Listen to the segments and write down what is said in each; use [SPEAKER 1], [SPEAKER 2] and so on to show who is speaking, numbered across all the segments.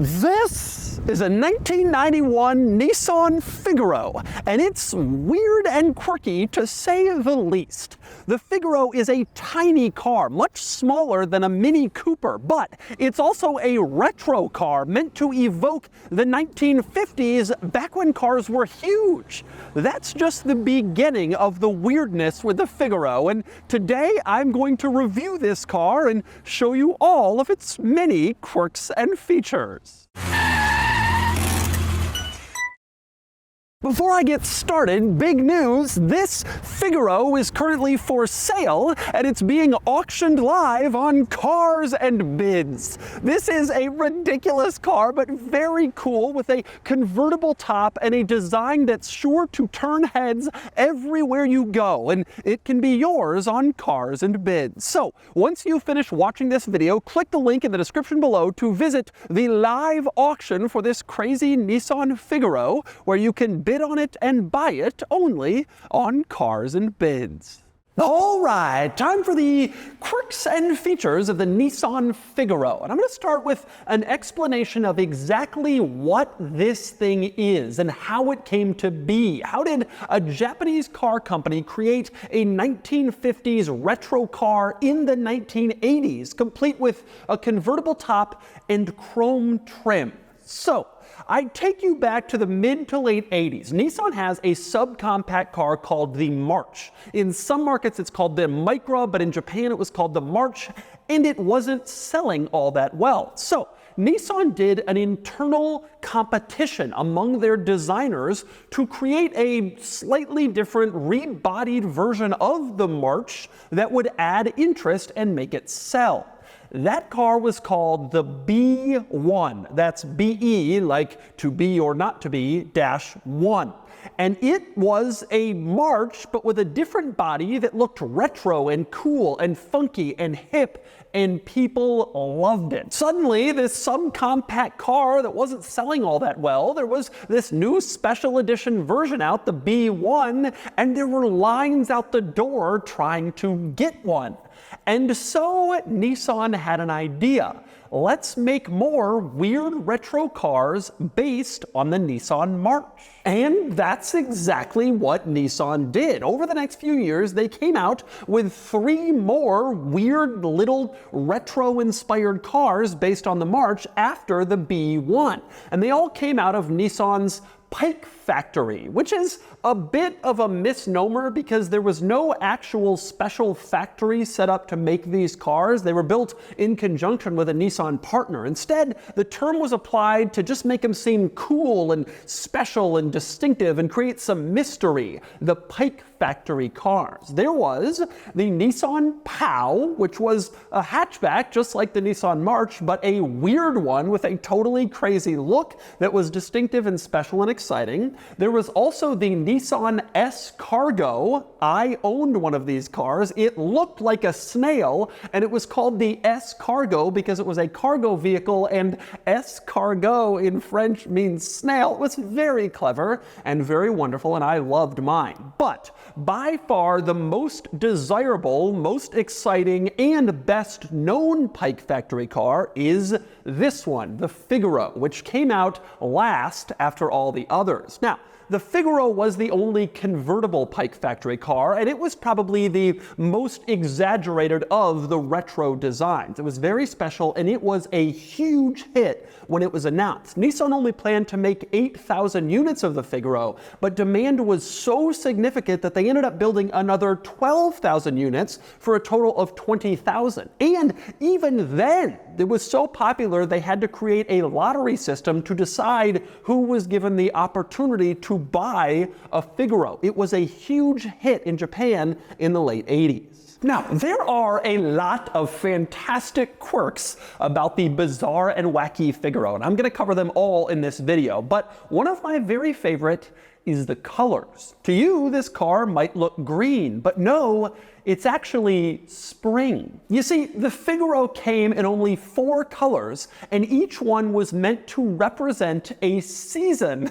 [SPEAKER 1] This is a 1991 Nissan Figaro, and it's weird and quirky to say the least. The Figaro is a tiny car, much smaller than a Mini Cooper, but it's also a retro car meant to evoke the 1950s, back when cars were huge. That's just the beginning of the weirdness with the Figaro, and today I'm going to review this car and show you all of its many quirks and features. Before I get started, big news, this Figaro is currently for sale and it's being auctioned live on Cars and Bids. This is a ridiculous car, but very cool, with a convertible top and a design that's sure to turn heads everywhere you go, and it can be yours on Cars and Bids. So once you finish watching this video, click the link in the description below to visit the live auction for this crazy Nissan Figaro, where you can bid on it and buy it only on Cars and Bids. All right, time for the quirks and features of the Nissan Figaro. And I'm going to start with an explanation of exactly what this thing is and how it came to be. How did a Japanese car company create a 1950s retro car in the 1980s, complete with a convertible top and chrome trim? So, I take you back to the mid to late 80s. Nissan has a subcompact car called the March. In some markets it's called the Micra, but in Japan it was called the March, and it wasn't selling all that well. So Nissan did an internal competition among their designers to create a slightly different, rebodied version of the March that would add interest and make it sell. That car was called the B1. That's BE, like to be or not to be, -1. And it was a March, but with a different body that looked retro and cool and funky and hip, and people loved it. Suddenly, this subcompact car that wasn't selling all that well, there was this new special edition version out, the B1, and there were lines out the door trying to get one. And so Nissan had an idea. Let's make more weird retro cars based on the Nissan March. And that's exactly what Nissan did. Over the next few years, they came out with 3 more weird little retro-inspired cars based on the March after the B1. And they all came out of Nissan's Pike factory, which is a bit of a misnomer because there was no actual special factory set up to make these cars. They were built in conjunction with a Nissan partner. Instead, the term was applied to just make them seem cool and special and distinctive and create some mystery. The Pike factory cars. There was the Nissan Pow, which was a hatchback just like the Nissan March, but a weird one with a totally crazy look that was distinctive and special and exciting. There was also the Nissan S Cargo. I owned one of these cars. It looked like a snail, and it was called the S Cargo because it was a cargo vehicle, and S Cargo in French means snail. It was very clever and very wonderful, and I loved mine. But by far the most desirable, most exciting, and best known Pike factory car is this one, the Figaro, which came out last after all the others. Now, the Figaro was the only convertible Pike factory car, and it was probably the most exaggerated of the retro designs. It was very special, and it was a huge hit when it was announced. Nissan only planned to make 8,000 units of the Figaro, but demand was so significant that they ended up building another 12,000 units for a total of 20,000. And even then, it was so popular they had to create a lottery system to decide who was given the opportunity to buy a Figaro. It was a huge hit in Japan in the late 80s. Now, there are a lot of fantastic quirks about the bizarre and wacky Figaro, and I'm going to cover them all in this video, but one of my very favorite is the colors. To you, this car might look green, but no, it's actually spring. You see, the Figaro came in only 4 colors, and each one was meant to represent a season.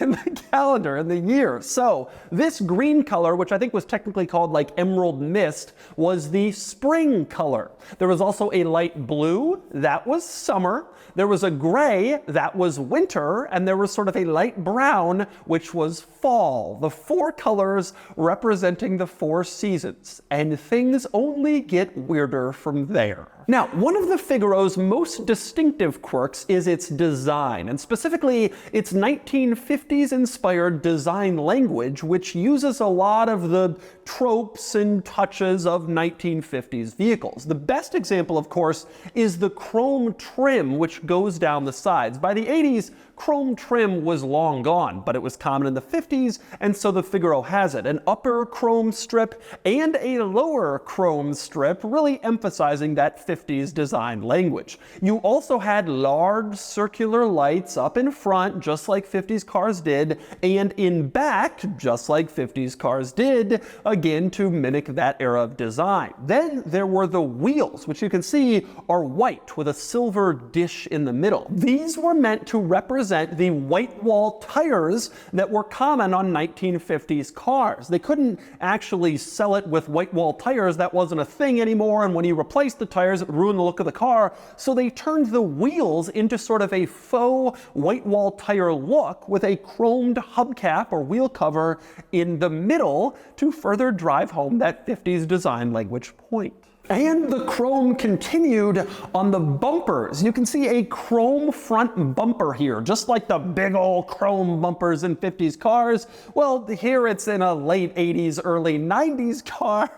[SPEAKER 1] in the calendar, in the year. So this green color, which I think was technically called like emerald mist, was the spring color. There was also a light blue, that was summer. There was a gray, that was winter, and there was sort of a light brown, which was fall. The four colors representing the four seasons, and things only get weirder from there. Now, one of the Figaro's most distinctive quirks is its design, and specifically its 1950s-inspired design language, which uses a lot of the tropes and touches of 1950s vehicles. The best example, of course, is the chrome trim, which goes down the sides. By the 80s, chrome trim was long gone, but it was common in the 50s, and so the Figaro has it. An upper chrome strip and a lower chrome strip, really emphasizing that 50s design language. You also had large circular lights up in front, just like 50s cars did, and in back, just like 50s cars did, again to mimic that era of design. Then there were the wheels, which you can see are white with a silver dish in the middle. These were meant to represent the white wall tires that were common on 1950s cars. They couldn't actually sell it with white wall tires, that wasn't a thing anymore, and when you replaced the tires, it ruined the look of the car, so they turned the wheels into sort of a faux white wall tire look with a chromed hubcap or wheel cover in the middle to further drive home that 50s design language point. And the chrome continued on the bumpers. You can see a chrome front bumper here, just like the big old chrome bumpers in 50s cars. Well, here it's in a late 80s, early 90s car,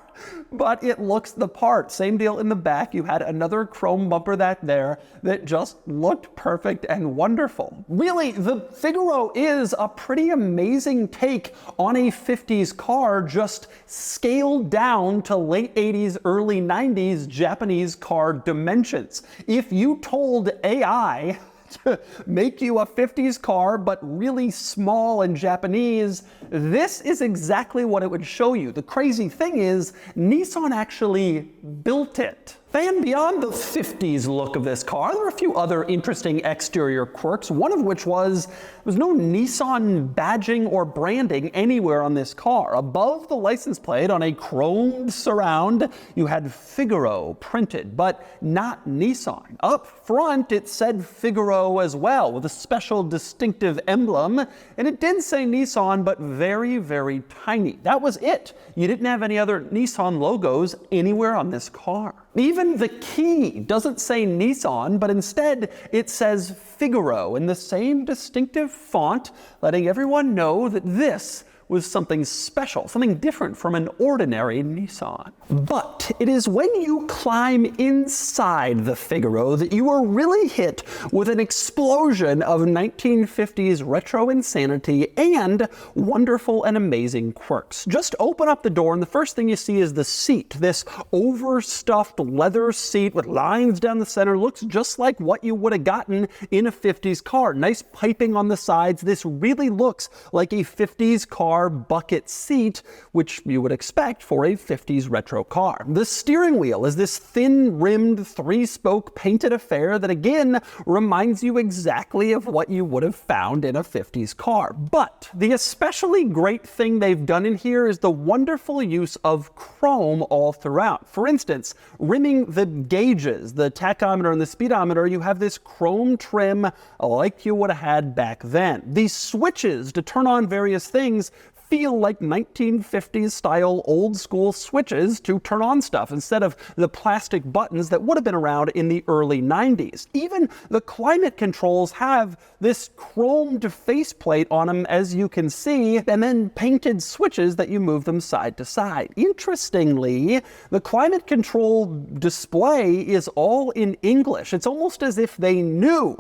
[SPEAKER 1] but it looks the part. Same deal in the back. You had another chrome bumper that just looked perfect and wonderful. Really, the Figaro is a pretty amazing take on a 50s car, just scaled down to late 80s, early 90s Japanese car dimensions. If you told AI to make you a 50s car, but really small and Japanese, this is exactly what it would show you. The crazy thing is, Nissan actually built it. And beyond the 50s look of this car, there are a few other interesting exterior quirks, one of which was there was no Nissan badging or branding anywhere on this car. Above the license plate on a chromed surround, you had Figaro printed, but not Nissan. Up front, it said Figaro as well, with a special distinctive emblem, and it did say Nissan, but very, very tiny. That was it. You didn't have any other Nissan logos anywhere on this car. Even the key doesn't say Nissan, but instead it says Figaro in the same distinctive font, letting everyone know that this was something special, something different from an ordinary Nissan. But it is when you climb inside the Figaro that you are really hit with an explosion of 1950s retro insanity and wonderful and amazing quirks. Just open up the door and the first thing you see is the seat. This overstuffed leather seat with lines down the center looks just like what you would have gotten in a 50s car. Nice piping on the sides. This really looks like a 50s car bucket seat, which you would expect for a 50s retro car. The steering wheel is this thin-rimmed, three-spoke painted affair that again reminds you exactly of what you would have found in a 50s car. But the especially great thing they've done in here is the wonderful use of chrome all throughout. For instance, rimming the gauges, the tachometer and the speedometer, you have this chrome trim like you would have had back then. These switches to turn on various things feel like 1950s style old school switches to turn on stuff instead of the plastic buttons that would have been around in the early 90s. Even the climate controls have this chromed faceplate on them, as you can see, and then painted switches that you move them side to side. Interestingly, the climate control display is all in English. It's almost as if they knew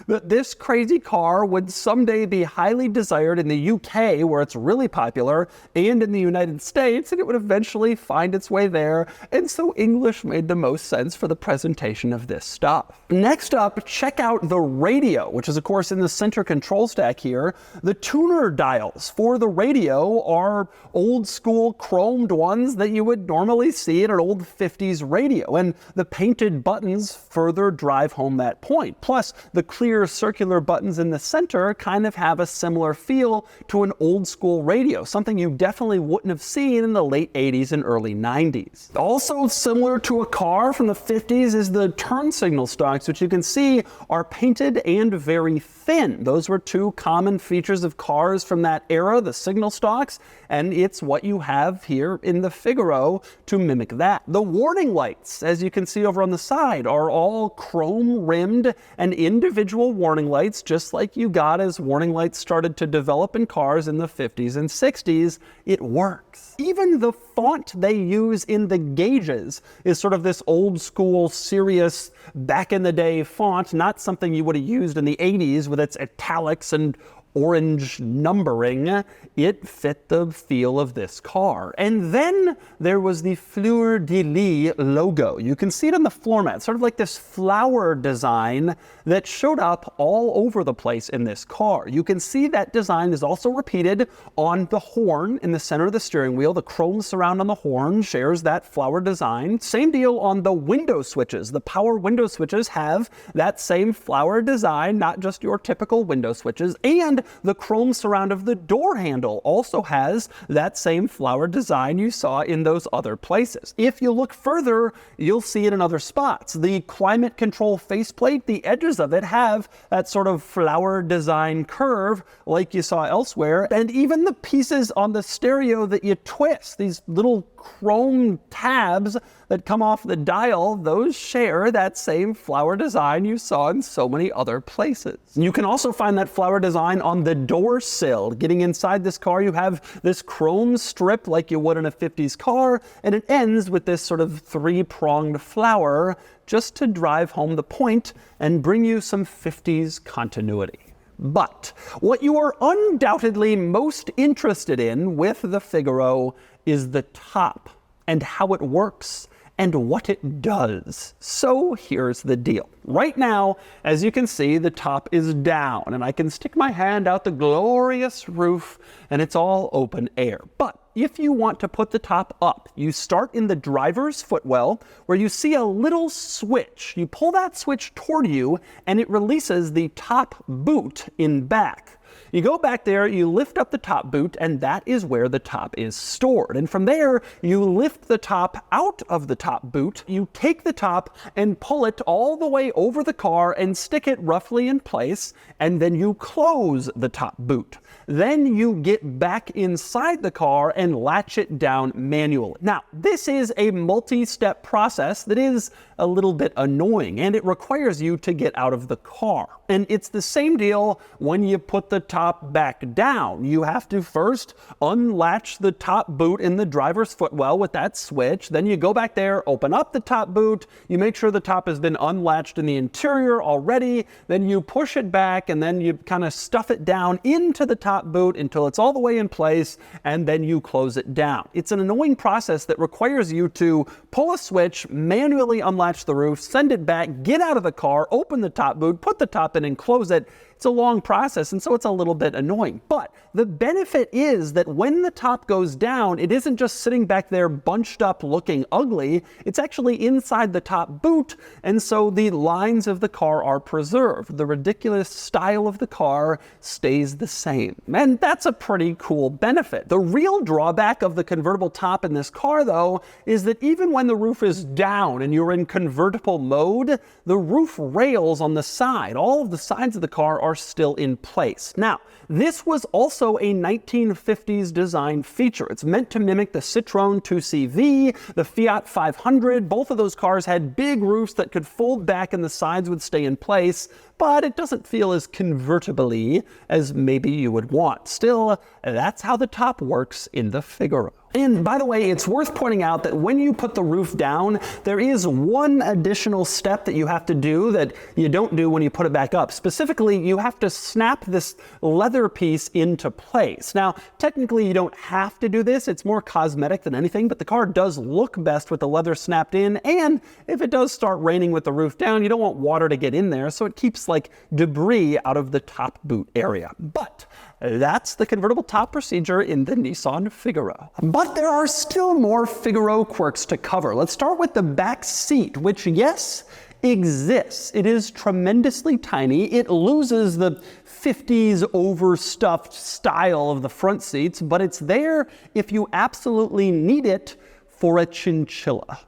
[SPEAKER 1] that this crazy car would someday be highly desired in the UK, where it's really popular, popular, and in the United States, and it would eventually find its way there, and so English made the most sense for the presentation of this stuff. Next up, check out the radio, which is of course in the center control stack here. The tuner dials for the radio are old school chromed ones that you would normally see in an old 50s radio, and the painted buttons further drive home that point. Plus, the clear circular buttons in the center kind of have a similar feel to an old school radio, something you definitely wouldn't have seen in the late 80s and early 90s. Also similar to a car from the 50s is the turn signal stalks, which you can see are painted and very thin. Those were two common features of cars from that era, the signal stalks, and it's what you have here in the Figaro to mimic that. The warning lights, as you can see over on the side, are all chrome rimmed and individual warning lights, just like you got as warning lights started to develop in cars in the 50s and 60s. It works. Even the font they use in the gauges is sort of this old school, serious, back in the day font, not something you would have used in the 80s with its italics and orange numbering. It fit the feel of this car. And then there was the Fleur de Lis logo. You can see it on the floor mat, sort of like this flower design that showed up all over the place in this car. You can see that design is also repeated on the horn in the center of the steering wheel. The chrome surround on the horn shares that flower design. Same deal on the window switches. The power window switches have that same flower design, not just your typical window switches. And the chrome surround of the door handle also has that same flower design you saw in those other places. If you look further, you'll see it in other spots. The climate control faceplate, the edges of it have that sort of flower design curve like you saw elsewhere. And even the pieces on the stereo that you twist, these little chrome tabs that come off the dial, those share that same flower design you saw in so many other places. You can also find that flower design on the door sill. Getting inside this car, you have this chrome strip like you would in a 50s car, and it ends with this sort of three-pronged flower just to drive home the point and bring you some 50s continuity. But what you are undoubtedly most interested in with the Figaro is the top and how it works and what it does. So here's the deal. Right now, as you can see, the top is down, and I can stick my hand out the glorious roof, and it's all open air. But if you want to put the top up, you start in the driver's footwell, where you see a little switch. You pull that switch toward you, and it releases the top boot in back. You go back there, you lift up the top boot, and that is where the top is stored. And from there, you lift the top out of the top boot, you take the top and pull it all the way over the car and stick it roughly in place, and then you close the top boot. Then you get back inside the car and latch it down manually. Now, this is a multi-step process that is a little bit annoying, and it requires you to get out of the car. And it's the same deal when you put the top back down. You have to first unlatch the top boot in the driver's footwell with that switch. Then you go back there, open up the top boot. You make sure the top has been unlatched in the interior already. Then you push it back, and then you kind of stuff it down into the top boot until it's all the way in place, and then you close it down. It's an annoying process that requires you to pull a switch, manually unlatch the roof, send it back, get out of the car, open the top boot, put the top in and close it. It's a long process, and so it's a little bit annoying. But the benefit is that when the top goes down, it isn't just sitting back there bunched up looking ugly. It's actually inside the top boot, and so the lines of the car are preserved. The ridiculous style of the car stays the same. And that's a pretty cool benefit. The real drawback of the convertible top in this car, though, is that even when the roof is down and you're in convertible mode, the roof rails on the side, all of the sides of the car are still in place. Now, this was also a 1950s design feature. It's meant to mimic the Citroën 2CV, the Fiat 500. Both of those cars had big roofs that could fold back and the sides would stay in place, but it doesn't feel as convertible-y as maybe you would want. Still, that's how the top works in the Figaro. And by the way, it's worth pointing out that when you put the roof down, there is one additional step that you have to do that you don't do when you put it back up. Specifically, you have to snap this leather piece into place. Now, technically you don't have to do this. It's more cosmetic than anything, but the car does look best with the leather snapped in. And if it does start raining with the roof down, you don't want water to get in there, so it keeps like debris out of the top boot area. But that's the convertible top procedure in the Nissan Figaro. But there are still more Figaro quirks to cover. Let's start with the back seat, which, yes, exists. It is tremendously tiny. It loses the 50s overstuffed style of the front seats, but it's there if you absolutely need it for a chinchilla.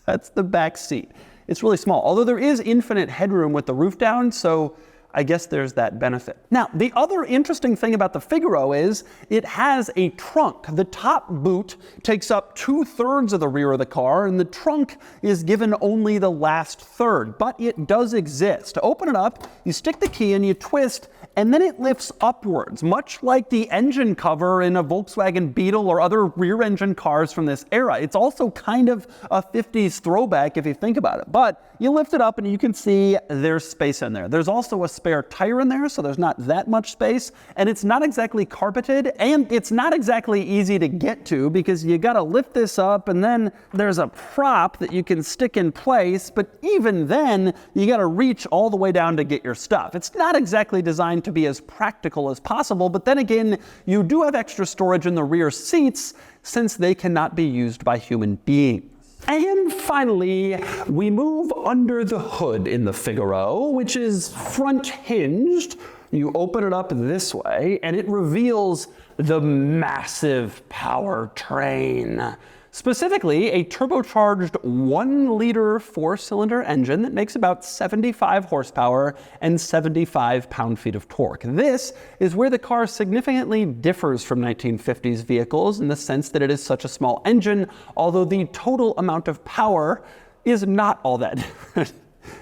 [SPEAKER 1] That's the back seat. It's really small, although there is infinite headroom with the roof down, so I guess there's that benefit. Now, the other interesting thing about the Figaro is it has a trunk. The top boot takes up 2/3 of the rear of the car, and the trunk is given only the last third, but it does exist. To open it up, you stick the key in, you twist, and then it lifts upwards, much like the engine cover in a Volkswagen Beetle or other rear-engine cars from this era. It's also kind of a 50s throwback if you think about it, but you lift it up and you can see there's space in there. There's also a spare tire in there, so there's not that much space, and it's not exactly carpeted, and it's not exactly easy to get to because you gotta lift this up, and then there's a prop that you can stick in place, but even then, you gotta reach all the way down to get your stuff. It's not exactly designed to be as practical as possible, but then again, you do have extra storage in the rear seats since they cannot be used by human beings. And finally, we move under the hood in the Figaro, which is front hinged. You open it up this way, and it reveals the massive powertrain. Specifically, a turbocharged 1-liter 4-cylinder engine that makes about 75 horsepower and 75 pound-feet of torque. This is where the car significantly differs from 1950s vehicles in the sense that it is such a small engine, although the total amount of power is not all that different.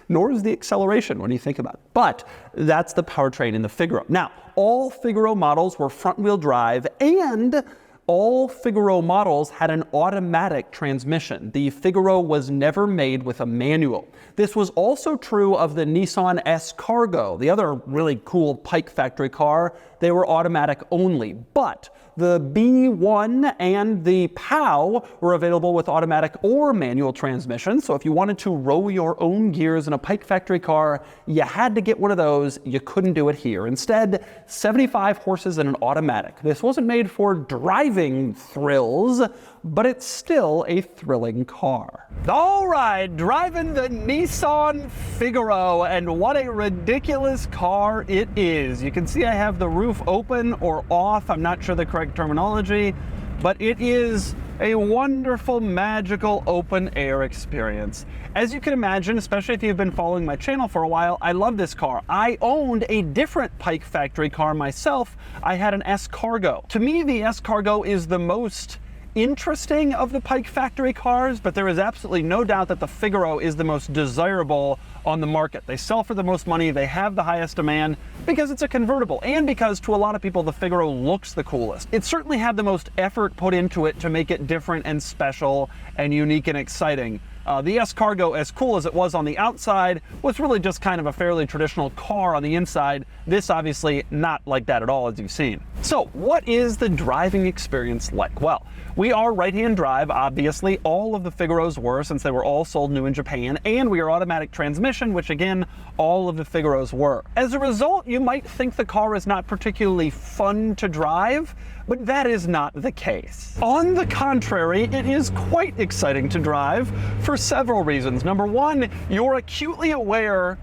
[SPEAKER 1] Nor is the acceleration when you think about it. But that's the powertrain in the Figaro. Now, all Figaro models were front-wheel drive, and all Figaro models had an automatic transmission. The Figaro was never made with a manual. This was also true of the Nissan S-Cargo, the other really cool Pike factory car. They were automatic only, but the B1 and the POW were available with automatic or manual transmission, so if you wanted to row your own gears in a Pike factory car, you had to get one of those. You couldn't do it here. Instead, 75 horses and an automatic. This wasn't made for driving thrills, but it's still a thrilling car. All right, driving the Nissan Figaro, and what a ridiculous car it is. You can see I have the roof open or off. I'm not sure the correct terminology, but it is a wonderful, magical open air experience. As you can imagine, especially if you've been following my channel for a while, I love this car. I owned a different Pike factory car myself. I had an S-Cargo. To me, the S-Cargo is the most interesting of the Pike factory cars, but there is absolutely no doubt that the Figaro is the most desirable on the market. They sell for the most money, they have the highest demand because it's a convertible, and because to a lot of people the Figaro looks the coolest. It certainly had the most effort put into it to make it different and special and unique and exciting. The S-Cargo, as cool as it was on the outside, was really just kind of a fairly traditional car on the inside. This obviously not like that at all, as you've seen. So what is the driving experience like? Well, we are right-hand drive, obviously. All of the Figaros were, since they were all sold new in Japan, and we are automatic transmission, which again, all of the Figaros were. As a result, you might think the car is not particularly fun to drive, but that is not the case. On the contrary, it is quite exciting to drive for several reasons. Number one, you're acutely aware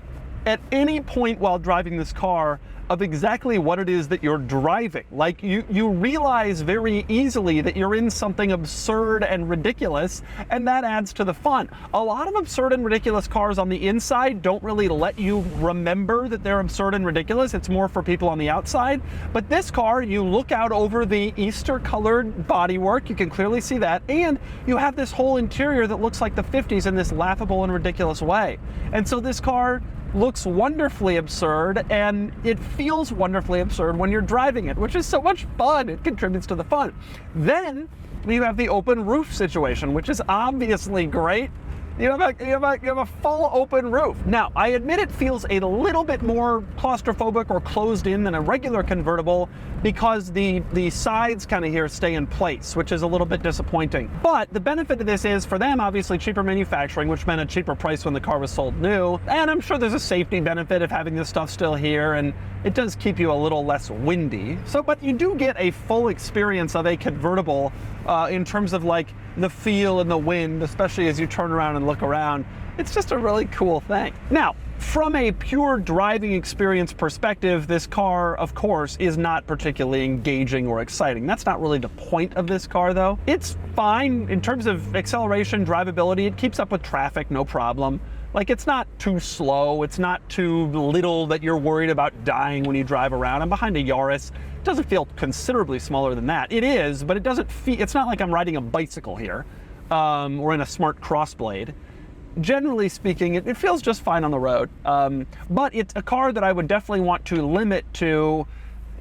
[SPEAKER 1] at any point while driving this car of exactly what it is that you're driving. Like you realize very easily that you're in something absurd and ridiculous, and that adds to the fun. A lot of absurd and ridiculous cars on the inside don't really let you remember that they're absurd and ridiculous. It's more for people on the outside. But this car, you look out over the Easter colored bodywork, you can clearly see that, and you have this whole interior that looks like the 50s in this laughable and ridiculous way. And so this car looks wonderfully absurd, and it feels wonderfully absurd when you're driving it, which is so much fun. It contributes to the fun. Then you have the open roof situation, which is obviously great. You have a full open roof. Now, I admit it feels a little bit more claustrophobic or closed in than a regular convertible because the sides kind of here stay in place, which is a little bit disappointing. But the benefit of this is, for them, obviously cheaper manufacturing, which meant a cheaper price when the car was sold new. And I'm sure there's a safety benefit of having this stuff still here, and it does keep you a little less windy. So, but you do get a full experience of a convertible in terms of like the feel and the wind, especially as you turn around and look around. It's just a really cool thing. Now, from a pure driving experience perspective, this car, of course, is not particularly engaging or exciting. That's not really the point of this car, though. It's fine in terms of acceleration, drivability. It keeps up with traffic, no problem. Like, it's not too slow. It's not too little that you're worried about dying when you drive around. I'm behind a Yaris. It doesn't feel considerably smaller than that. It is, but it doesn't feel, it's not like I'm riding a bicycle here or in a smart crossblade. Generally speaking, it feels just fine on the road. But it's a car that I would definitely want to limit to,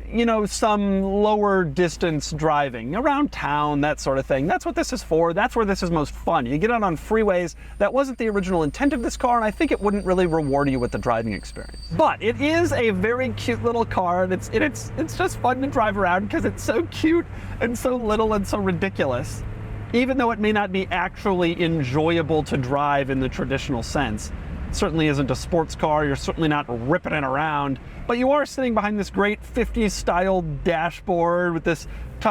[SPEAKER 1] you know, some lower distance driving around town, that sort of thing. That's what this is for. That's where this is most fun. You get out on freeways. That wasn't the original intent of this car, and I think it wouldn't really reward you with the driving experience. But it is a very cute little car, and it's just fun to drive around because it's so cute and so little and so ridiculous. Even though it may not be actually enjoyable to drive in the traditional sense. It certainly isn't a sports car. You're certainly not ripping it around, but you are sitting behind this great 50s style dashboard with this,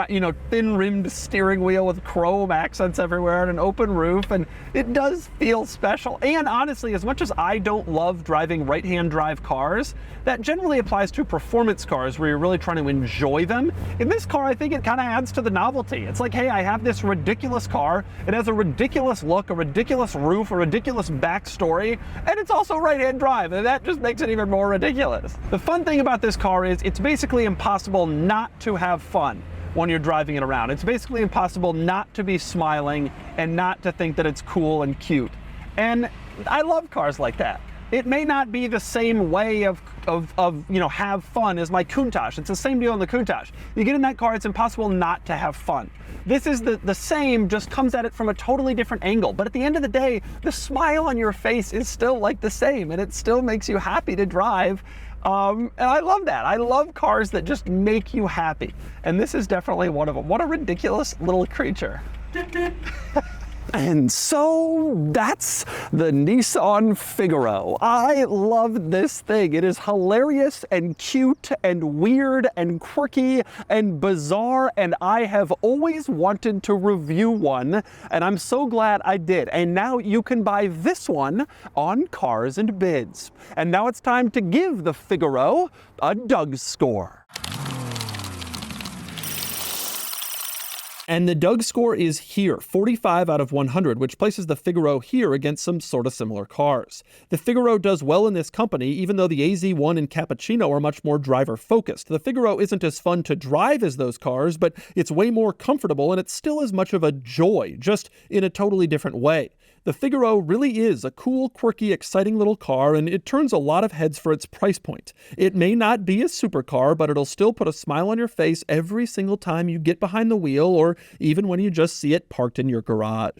[SPEAKER 1] you know, thin rimmed steering wheel with chrome accents everywhere and an open roof, and it does feel special. And honestly, as much as I don't love driving right-hand drive cars, that generally applies to performance cars where you're really trying to enjoy them. In this car, I think it kind of adds to the novelty. It's like, hey, I have this ridiculous car. It has a ridiculous look, a ridiculous roof, a ridiculous backstory, and it's also right-hand drive, and that just makes it even more ridiculous. The fun thing about this car is it's basically impossible not to have fun when you're driving it around. It's basically impossible not to be smiling and not to think that it's cool and cute. And I love cars like that. It may not be the same way of you know, have fun as my Countach. It's the same deal in the Countach. You get in that car, it's impossible not to have fun. This is the same, just comes at it from a totally different angle. But at the end of the day, the smile on your face is still like the same, and it still makes you happy to drive. And I love that. I love cars that just make you happy. And this is definitely one of them. What a ridiculous little creature. And so that's the Nissan Figaro. I love this thing. It is hilarious and cute and weird and quirky and bizarre, and I have always wanted to review one, and I'm so glad I did. And now you can buy this one on Cars and Bids. And now it's time to give the Figaro a DougScore. And the DougScore is here, 45 out of 100, which places the Figaro here against some sort of similar cars. The Figaro does well in this company, even though the AZ1 and Cappuccino are much more driver-focused. The Figaro isn't as fun to drive as those cars, but it's way more comfortable, and it's still as much of a joy, just in a totally different way. The Figaro really is a cool, quirky, exciting little car, and it turns a lot of heads for its price point. It may not be a supercar, but it'll still put a smile on your face every single time you get behind the wheel, or even when you just see it parked in your garage.